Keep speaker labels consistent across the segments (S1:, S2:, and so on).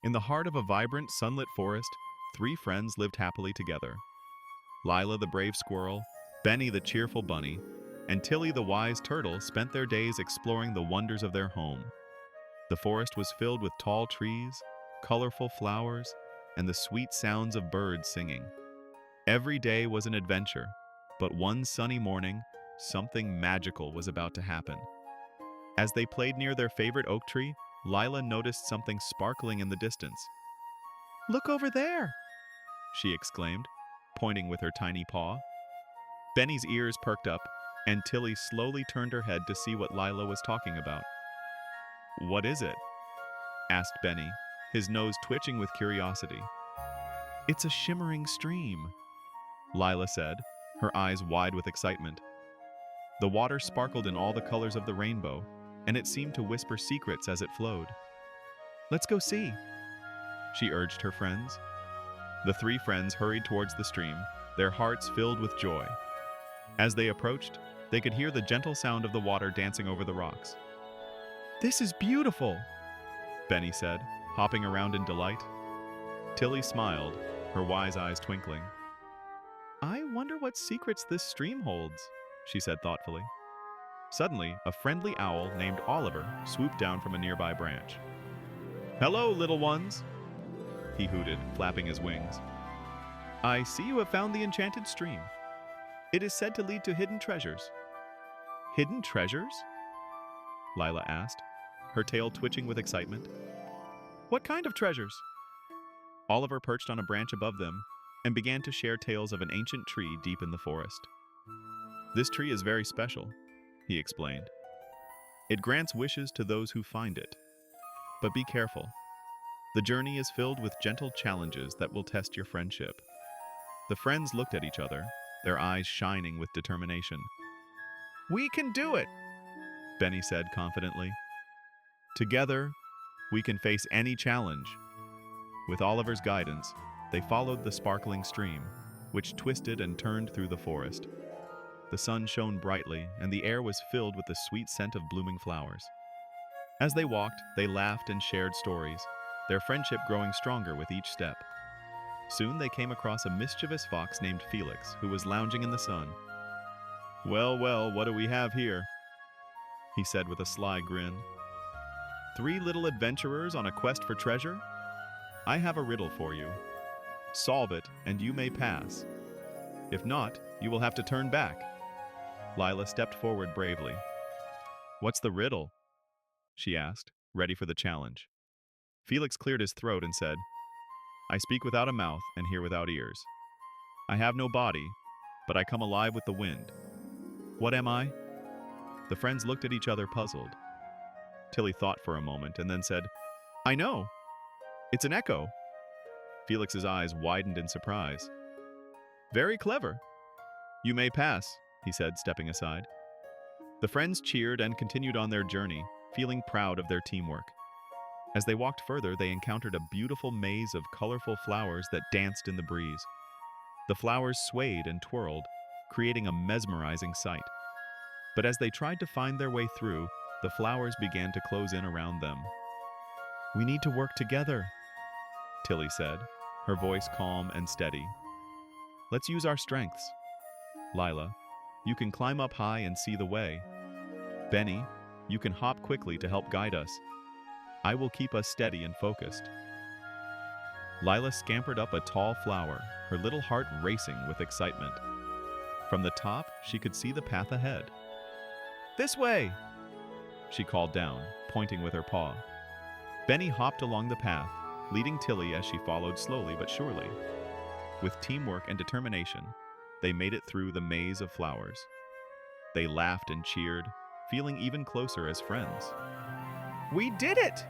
S1: In the heart of a vibrant, sunlit forest, three friends lived happily together. Lila, the brave squirrel, Benny, the cheerful bunny, and Tilly, the wise turtle, spent their days exploring the wonders of their home. The forest was filled with tall trees, colorful flowers, and the sweet sounds of birds singing. Every day was an adventure, but one sunny morning, something magical was about to happen. As they played near their favorite oak tree, Lila noticed something sparkling in the distance. "Look over there!" she exclaimed, pointing with her tiny paw. Benny's ears perked up, and Tilly slowly turned her head to see what Lila was talking about. "What is it?" asked Benny, his nose twitching with curiosity. "It's a shimmering stream," Lila said, her eyes wide with excitement. The water sparkled in all the colors of the rainbow, and it seemed to whisper secrets as it flowed. "Let's go see," she urged her friends. The three friends hurried towards the stream, their hearts filled with joy. As they approached, they could hear the gentle sound of the water dancing over the rocks. "This is beautiful," Benny said, hopping around in delight. Tilly smiled, her wise eyes twinkling. "I wonder what secrets this stream holds," she said thoughtfully. Suddenly, a friendly owl named Oliver swooped down from a nearby branch. "Hello, little ones," he hooted, flapping his wings. "I see you have found the enchanted stream. It is said to lead to hidden treasures." "Hidden treasures?" Lila asked, her tail twitching with excitement. "What kind of treasures?" Oliver perched on a branch above them and began to share tales of an ancient tree deep in the forest. "This tree is very special," he explained. "It grants wishes to those who find it. But be careful. The journey is filled with gentle challenges that will test your friendship." The friends looked at each other, their eyes shining with determination. "We can do it," Benny said confidently. "Together, we can face any challenge." With Oliver's guidance, they followed the sparkling stream, which twisted and turned through the forest. The sun shone brightly, and the air was filled with the sweet scent of blooming flowers. As they walked, they laughed and shared stories, their friendship growing stronger with each step. Soon they came across a mischievous fox named Felix, who was lounging in the sun. "Well, well, what do we have here?" he said with a sly grin. "Three little adventurers on a quest for treasure? I have a riddle for you. Solve it, and you may pass. If not, you will have to turn back." Lila stepped forward bravely. "What's the riddle?" she asked, ready for the challenge. Felix cleared his throat and said, "I speak without a mouth and hear without ears. I have no body, but I come alive with the wind. What am I?" The friends looked at each other puzzled. Tilly thought for a moment and then said, "I know! It's an echo." Felix's eyes widened in surprise. "Very clever. You may pass," he said, stepping aside. The friends cheered and continued on their journey, feeling proud of their teamwork. As they walked further, they encountered a beautiful maze of colorful flowers that danced in the breeze. The flowers swayed and twirled, creating a mesmerizing sight. But as they tried to find their way through, the flowers began to close in around them. "We need to work together," Tilly said, her voice calm and steady. "Let's use our strengths. Lila, you can climb up high and see the way. Benny, you can hop quickly to help guide us. I will keep us steady and focused." Lila scampered up a tall flower, her little heart racing with excitement. From the top, she could see the path ahead. "This way!" she called down, pointing with her paw. Benny hopped along the path, leading Tilly as she followed slowly but surely. With teamwork and determination, they made it through the maze of flowers. They laughed and cheered, feeling even closer as friends. "We did it!"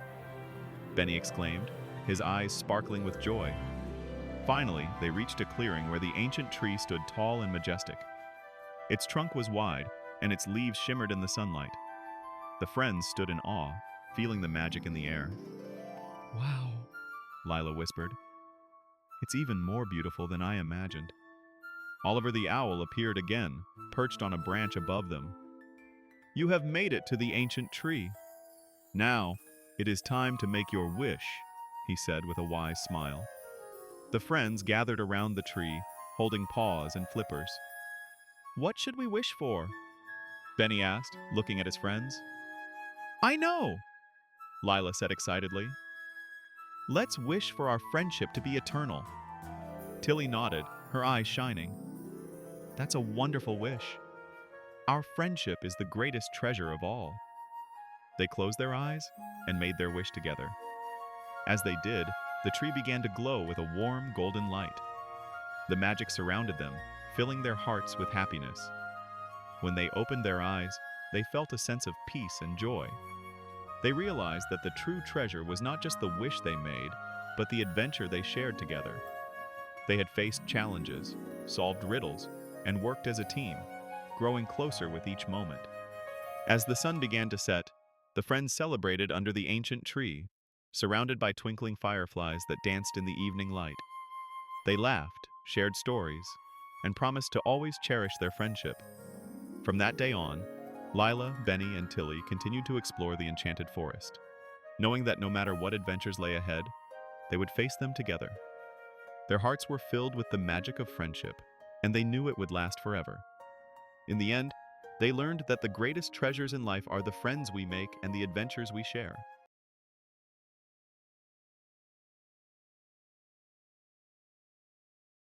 S1: Benny exclaimed, his eyes sparkling with joy. Finally, they reached a clearing where the ancient tree stood tall and majestic. Its trunk was wide, and its leaves shimmered in the sunlight. The friends stood in awe, feeling the magic in the air. "Wow," Lila whispered. "It's even more beautiful than I imagined." Oliver the owl appeared again, perched on a branch above them. "You have made it to the ancient tree. Now, it is time to make your wish," he said with a wise smile. The friends gathered around the tree, holding paws and flippers. What should we wish for? Benny asked, looking at his friends. I know, Lila said excitedly. Let's wish for our friendship to be eternal. Tilly nodded, her eyes shining. That's a wonderful wish. Our friendship is the greatest treasure of all. They closed their eyes and made their wish together. As they did, the tree began to glow with a warm golden light. The magic surrounded them, filling their hearts with happiness. When they opened their eyes, they felt a sense of peace and joy. They realized that the true treasure was not just the wish they made, but the adventure they shared together. They had faced challenges, solved riddles, and worked as a team, growing closer with each moment. As the sun began to set, the friends celebrated under the ancient tree, surrounded by twinkling fireflies that danced in the evening light. They laughed, shared stories, and promised to always cherish their friendship. From that day on, Lila, Benny, and Tilly continued to explore the enchanted forest, knowing that no matter what adventures lay ahead, they would face them together. Their hearts were filled with the magic of friendship, and they knew it would last forever. In the end, they learned that the greatest treasures in life are the friends we make and the adventures we share.